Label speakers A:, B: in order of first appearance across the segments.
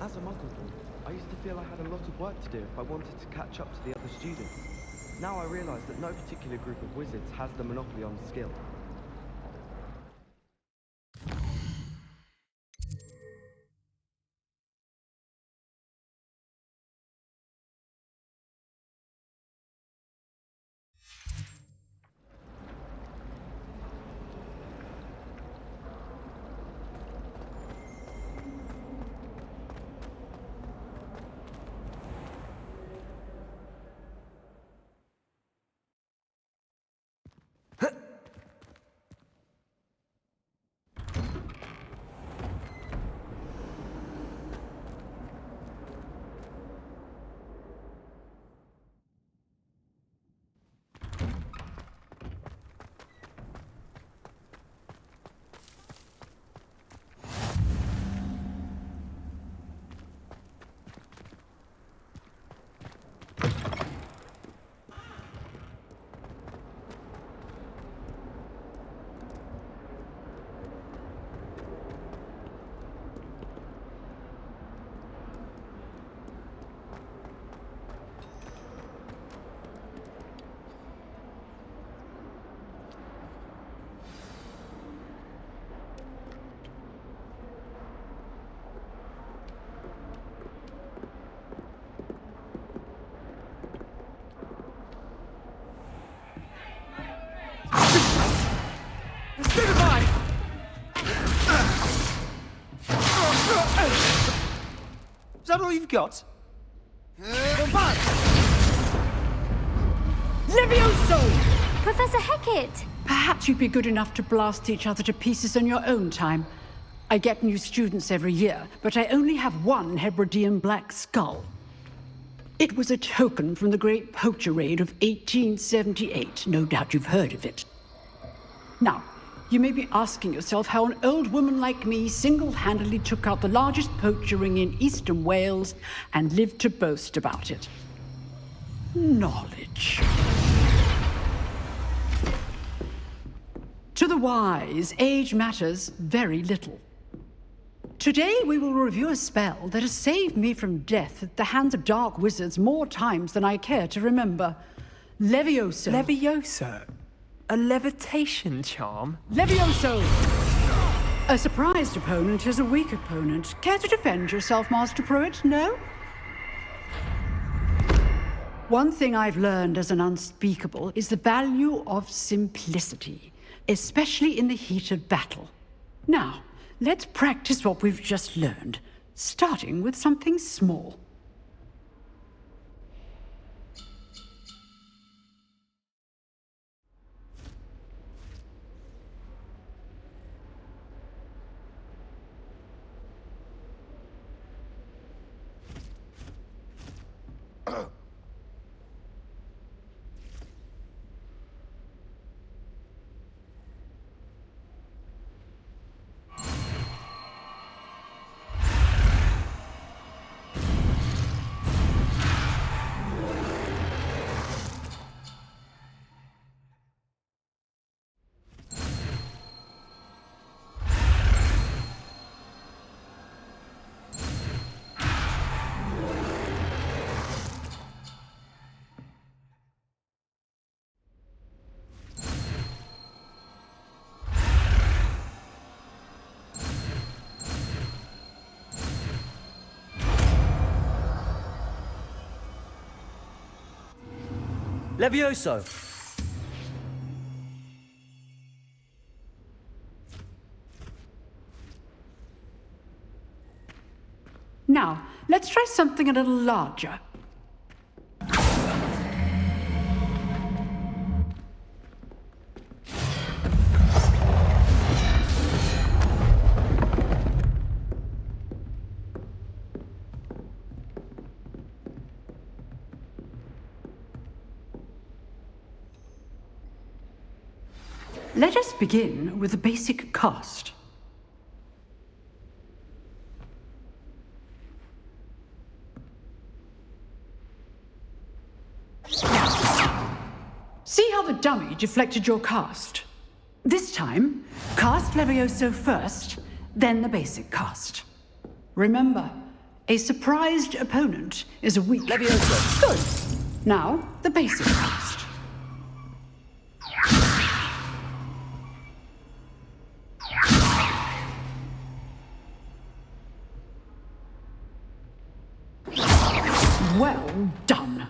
A: As a muggle boy, I used to feel I had a lot of work to do if I wanted to catch up to the other students. Now I realise that no particular group of wizards has the monopoly on skill.
B: that all you've got?
C: Levioso!
D: Professor Hecat!
C: Perhaps you'd be good enough to blast each other to pieces in your own time. I get new students every year, but I only have one Hebridean black skull. It was a token from the Great Poacher Raid of 1878. No doubt you've heard of it. Now, you may be asking yourself how an old woman like me single-handedly took out the largest poacher ring in eastern Wales and lived to boast about it. Knowledge. To the wise, age matters very little. Today we will review a spell that has saved me from death at the hands of dark wizards more times than I care to remember. Levioso.
B: Levioso? A levitation charm?
C: Levioso! A surprised opponent is a weak opponent. Care to defend yourself, Master Pruitt? No? One thing I've learned as an unspeakable is the value of simplicity, especially in the heat of battle. Now, let's practice what we've just learned, starting with something small.
B: Levioso!
C: Now, let's try something a little larger. Let us begin with the basic cast. See how the dummy deflected your cast? This time, cast Levioso first, then the basic cast. Remember, a surprised opponent is a weak...
B: Levioso!
C: Good. Now, the basic cast. Well done.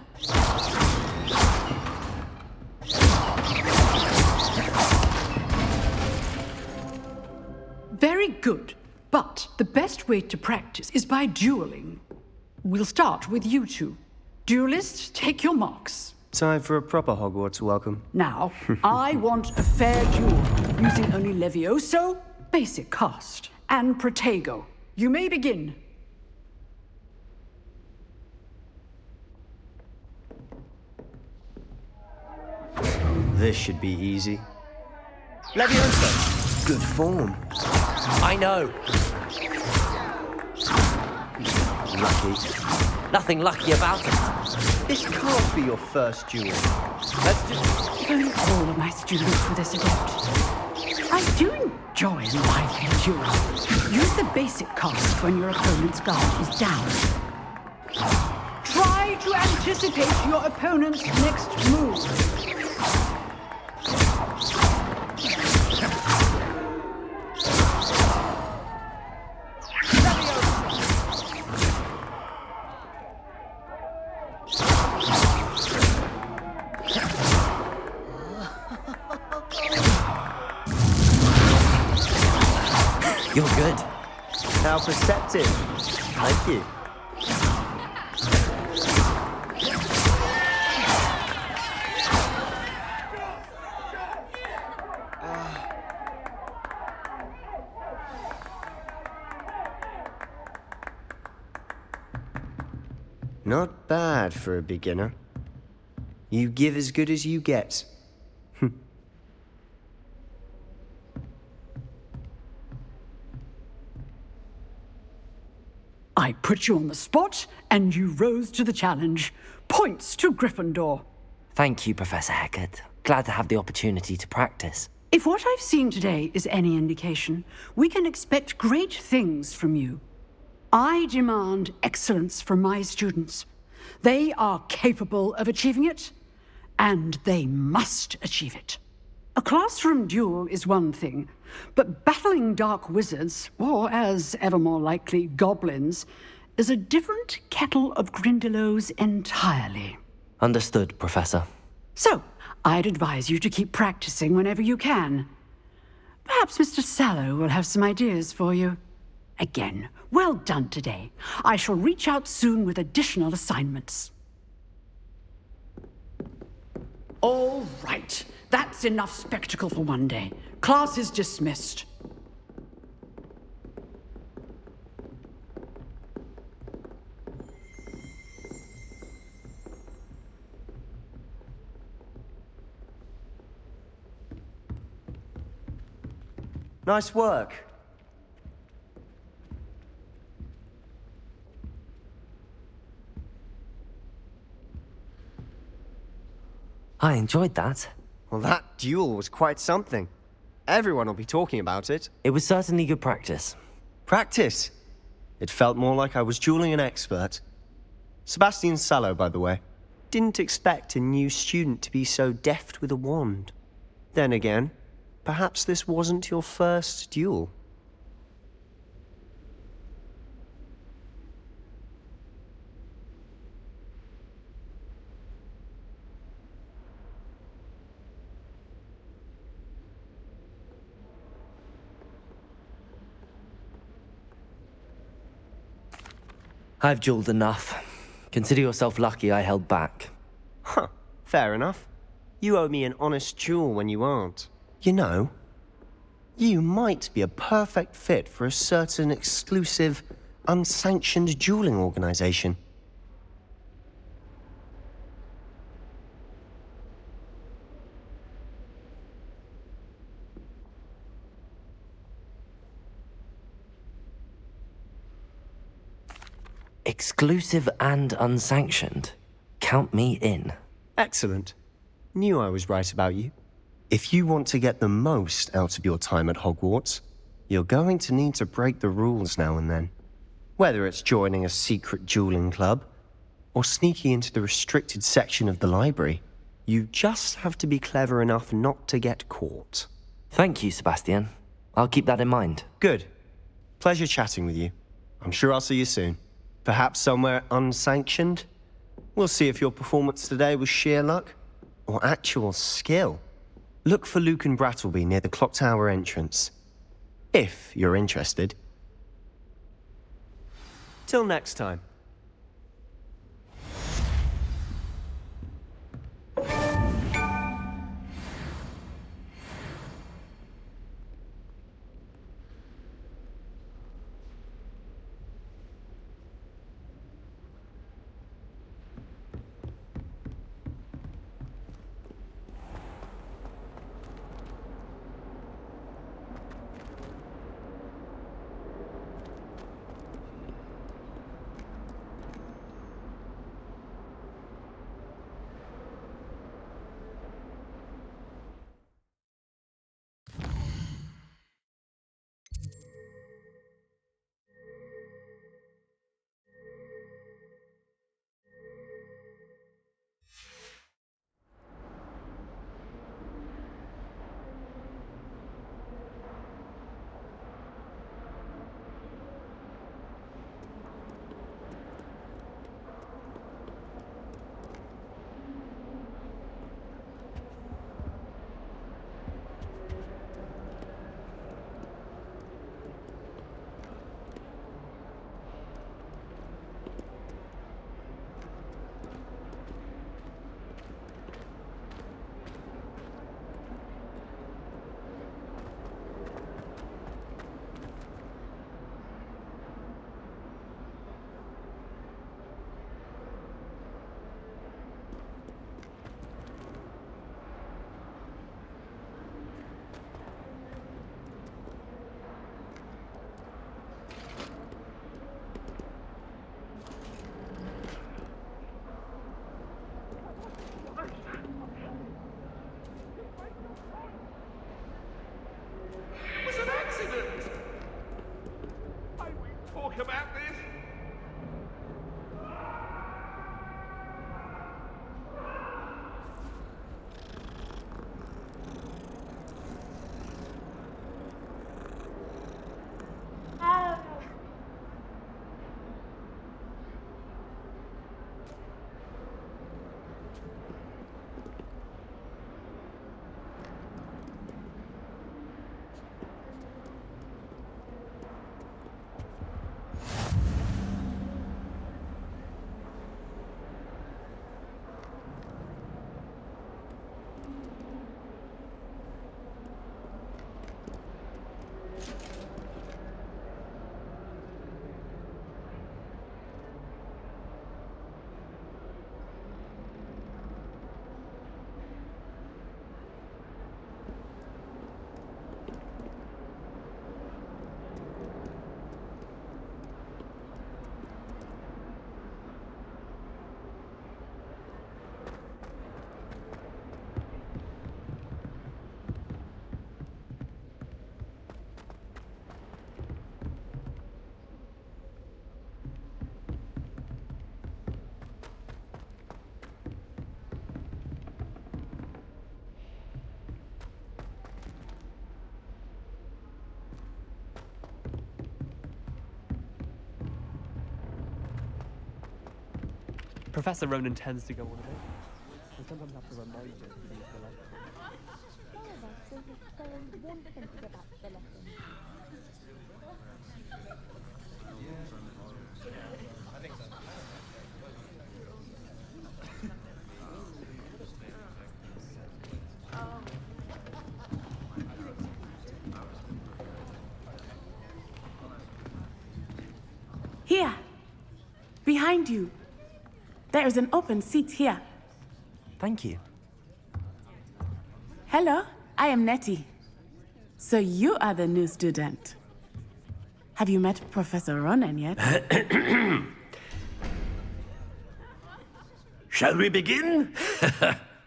C: Very good. But the best way to practice is by dueling. We'll start with you two. Duelists, take your marks.
B: Time for a proper Hogwarts welcome.
C: Now, I want a fair duel, using only Levioso, basic cast, and Protego. You may begin.
B: This should be easy. Levioso! Good form. I know. Lucky. Nothing lucky about it. This can't be your first duel. Let's just...
C: If only all of my students were this adept. I do enjoy lively duels. Use the basic cast when your opponent's guard is down. Try to anticipate your opponent's next move.
B: You're good. How perceptive. Thank you. Not bad for a beginner. You give as good as you get.
C: I put you on the spot, and you rose to the challenge. Points to Gryffindor.
E: Thank you, Professor Hecat. Glad to have the opportunity to practice.
C: If what I've seen today is any indication, we can expect great things from you. I demand excellence from my students. They are capable of achieving it, and they must achieve it. A classroom duel is one thing, but battling dark wizards, or as ever more likely, goblins, is a different kettle of Grindylows entirely.
E: Understood, Professor.
C: So, I'd advise you to keep practicing whenever you can. Perhaps Mr. Sallow will have some ideas for you. Again, well done today. I shall reach out soon with additional assignments. All right. That's enough spectacle for one day. Class is dismissed.
B: Nice work.
E: I enjoyed that.
B: Well, that duel was quite something. Everyone will be talking about it.
E: It was certainly good practice.
B: Practice? It felt more like I was dueling an expert. Sebastian Sallow, by the way. Didn't expect a new student to be so deft with a wand. Then again, perhaps this wasn't your first duel.
E: I've dueled enough. Consider yourself lucky I held back.
B: Huh, fair enough. You owe me an honest duel when you aren't. You know, you might be a perfect fit for a certain exclusive, unsanctioned dueling organization.
E: Exclusive and unsanctioned. Count me in.
B: Excellent. Knew I was right about you. If you want to get the most out of your time at Hogwarts, you're going to need to break the rules now and then. Whether it's joining a secret dueling club, or sneaking into the restricted section of the library, you just have to be clever enough not to get caught.
E: Thank you, Sebastian. I'll keep that in mind.
B: Good. Pleasure chatting with you. I'm sure I'll see you soon. Perhaps somewhere unsanctioned? We'll see if your performance today was sheer luck or actual skill. Look for Luke and Brattleby near the clock tower entrance, if you're interested. Till next time.
F: Professor Ronan tends to go on a bit. I sometimes have to remind him that he's the like.
G: Here, behind you. There is an open seat here.
E: Thank you.
G: Hello, I am Nettie. So you are the new student. Have you met Professor Ronan yet?
H: Shall we begin?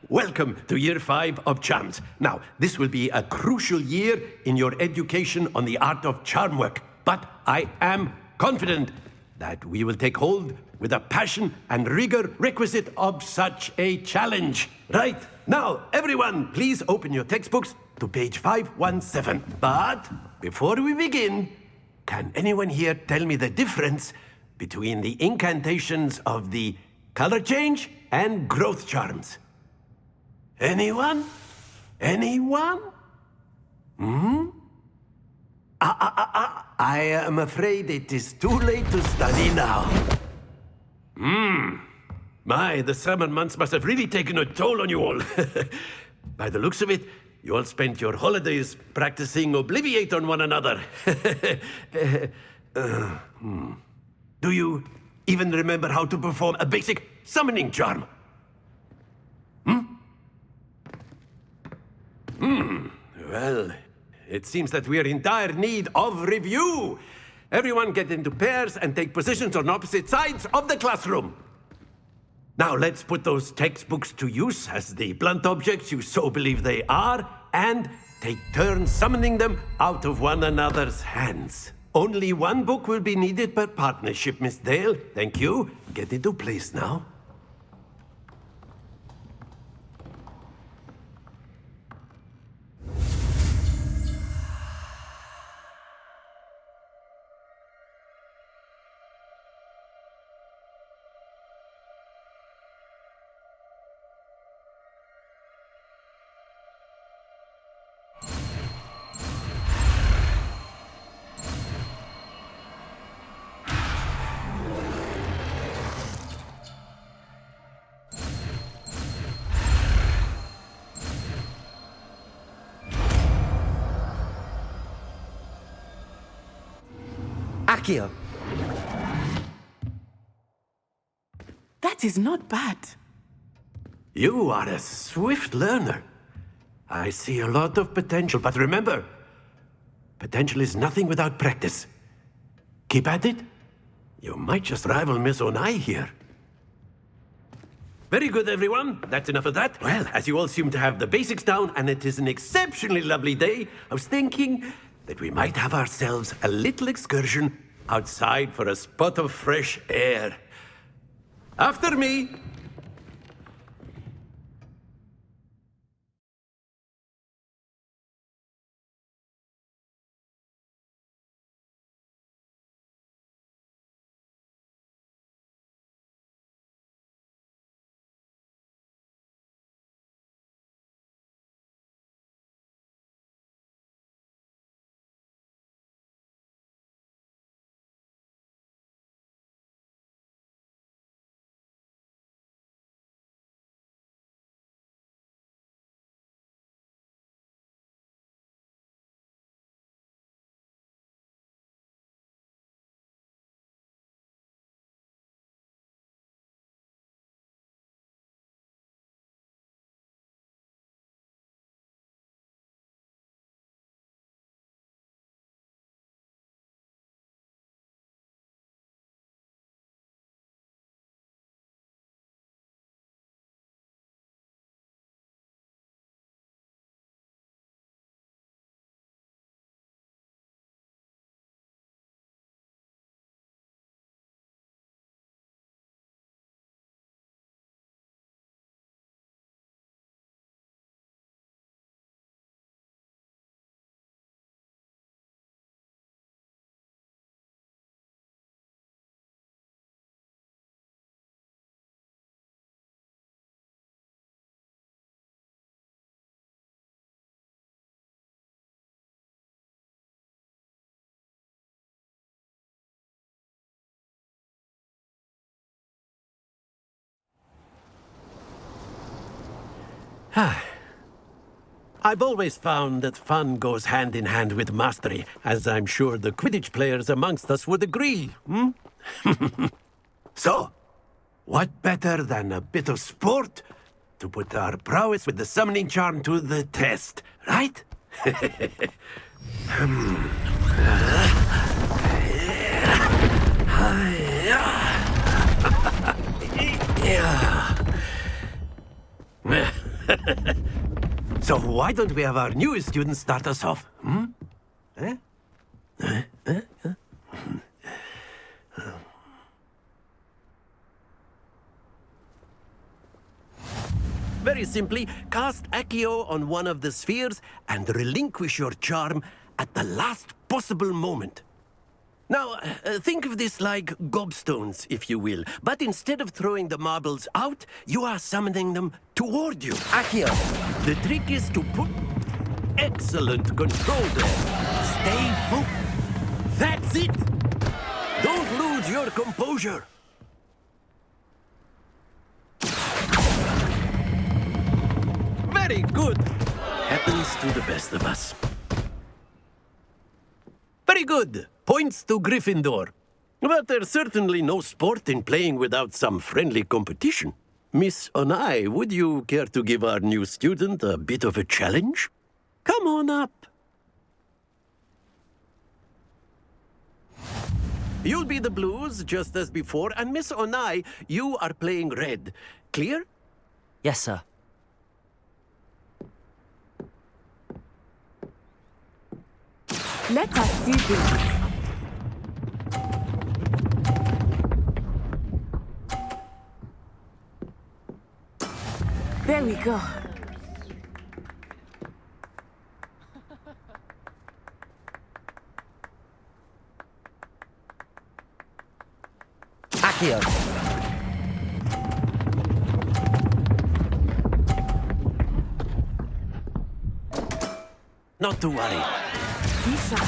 H: Welcome to year 5 of charms. Now, this will be a crucial year in your education on the art of charm work, but I am confident that we will take hold with the passion and rigor requisite of such a challenge. Right, now, everyone, please open your textbooks to page 517. But before we begin, can anyone here tell me the difference between the incantations of the color change and growth charms? Anyone? Anyone? I am afraid it is too late to study now. My, the summer months must have really taken a toll on you all. By the looks of it, you all spent your holidays practicing Obliviate on one another. Do you even remember how to perform a basic summoning charm? Well, it seems that we are in dire need of review. Everyone get into pairs and take positions on opposite sides of the classroom. Now let's put those textbooks to use as the blunt objects you so believe they are, and take turns summoning them out of one another's hands. Only one book will be needed per partnership, Miss Dale. Thank you. Get into place now.
E: Accio.
G: That is not bad.
H: You are a swift learner. I see a lot of potential, but remember, potential is nothing without practice. Keep at it. You might just rival Miss Onai here. Very good, everyone. That's enough of that. Well, as you all seem to have the basics down, and it is an exceptionally lovely day, I was thinking that we might have ourselves a little excursion outside for a spot of fresh air. After me. I've always found that fun goes hand in hand with mastery, as I'm sure the Quidditch players amongst us would agree. So, what better than a bit of sport to put our prowess with the summoning charm to the test, right? So why don't we have our newest student start us off? Very simply, cast Accio on one of the spheres and relinquish your charm at the last possible moment. Now, think of this like gobstones, if you will. But instead of throwing the marbles out, you are summoning them toward you.
E: Accio.
H: The trick is to put excellent control there. Stay focused. That's it. Don't lose your composure. Very good. Happens to the best of us. Very good. Points to Gryffindor. But there's certainly no sport in playing without some friendly competition. Miss Onai, would you care to give our new student a bit of a challenge? Come on up. You'll be the blues, just as before, and Miss Onai, you are playing red. Clear?
E: Yes, sir.
G: Let us see this. There we go.
E: Accio.
H: Not to worry.
G: Be sharp.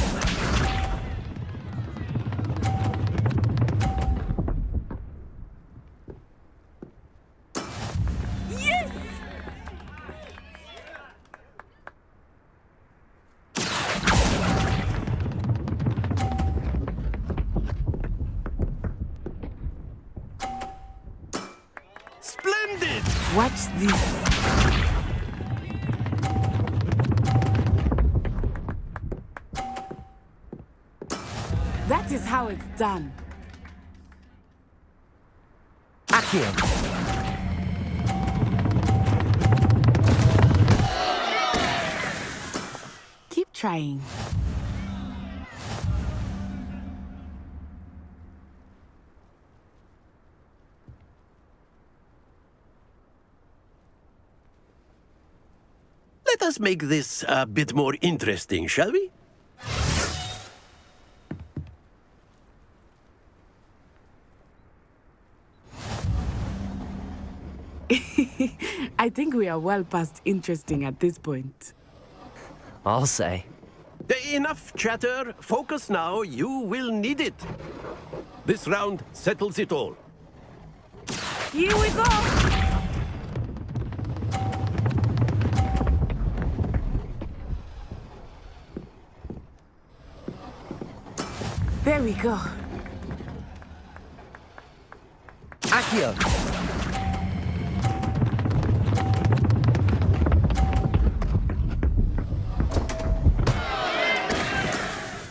G: Yes!
H: Splendid!
G: Watch this. That is how it's done.
E: Accio.
G: Keep trying.
H: Let us make this a bit more interesting, shall we?
G: I think we are well past interesting at this point.
E: I'll say.
H: Enough chatter. Focus now. You will need it. This round settles it all.
G: Here we go! There we go.
E: Accio.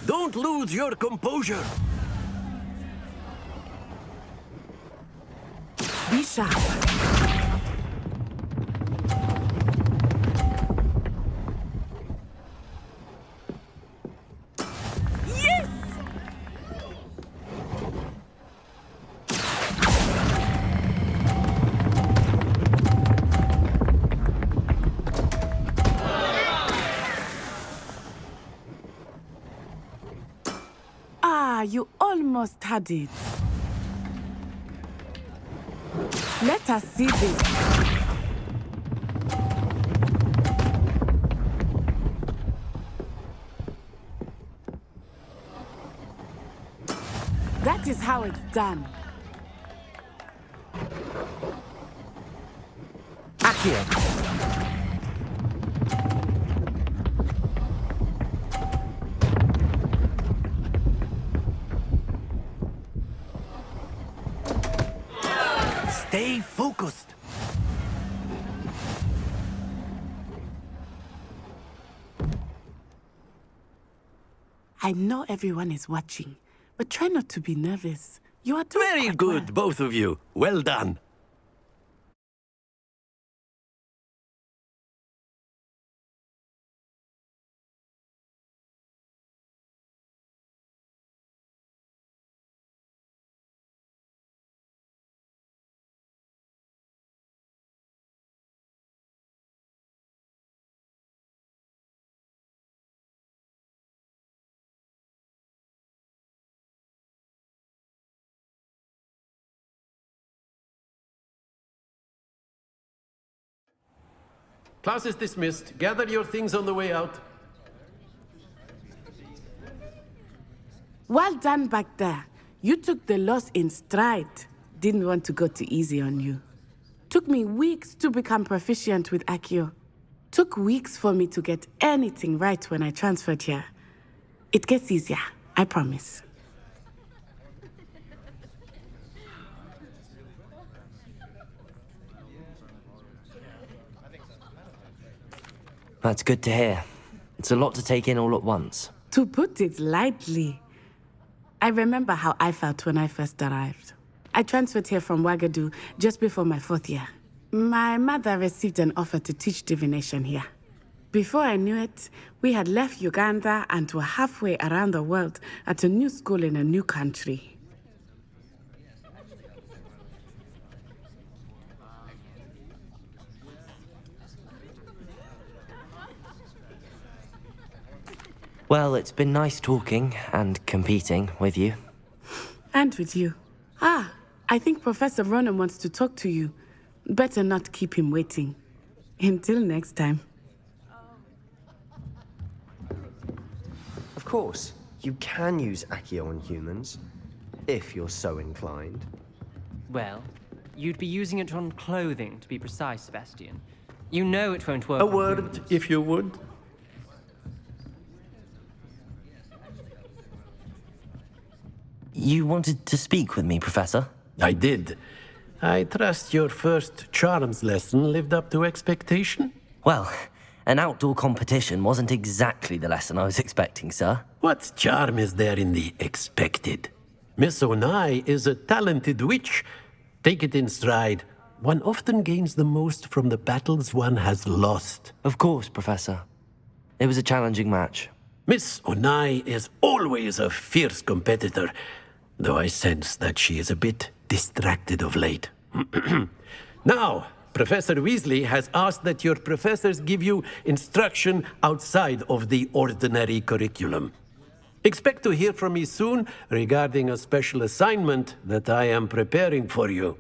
H: Don't lose your composure.
G: Be sharp. Yes! Ah, you almost had it. Let us see this. That is how it's done.
E: Accio.
H: Stay focused.
G: I know everyone is watching, but try not to be nervous. You are doing
H: Very
G: quite
H: good,
G: well.
H: both of you. Well done. Class is dismissed. Gather your things on the way out.
G: Well done back there. You took the loss in stride. Didn't want to go too easy on you. Took me weeks to become proficient with Accio. Took weeks for me to get anything right when I transferred here. It gets easier, I promise.
E: That's good to hear. It's a lot to take in all at once.
G: To put it lightly, I remember how I felt when I first arrived. I transferred here from Ouagadougou just before my 4th year. My mother received an offer to teach divination here. Before I knew it, we had left Uganda and were halfway around the world at a new school in a new country.
E: Well, it's been nice talking and competing with you.
G: And with you. I think Professor Ronan wants to talk to you. Better not keep him waiting. Until next time.
B: Of course, you can use Accio on humans, if you're so inclined.
F: Well, you'd be using it on clothing, to be precise, Sebastian. You know it won't work
H: A
F: on
H: word,
F: humans.
H: if you would.
E: You wanted to speak with me, Professor?
H: I did. I trust your first charms lesson lived up to expectation?
E: Well, an outdoor competition wasn't exactly the lesson I was expecting, sir.
H: What charm is there in the expected? Miss Onai is a talented witch. Take it in stride. One often gains the most from the battles one has lost.
E: Of course, Professor. It was a challenging match.
H: Miss Onai is always a fierce competitor, though I sense that she is a bit distracted of late. Now, Professor Weasley has asked that your professors give you instruction outside of the ordinary curriculum. Expect to hear from me soon regarding a special assignment that I am preparing for you.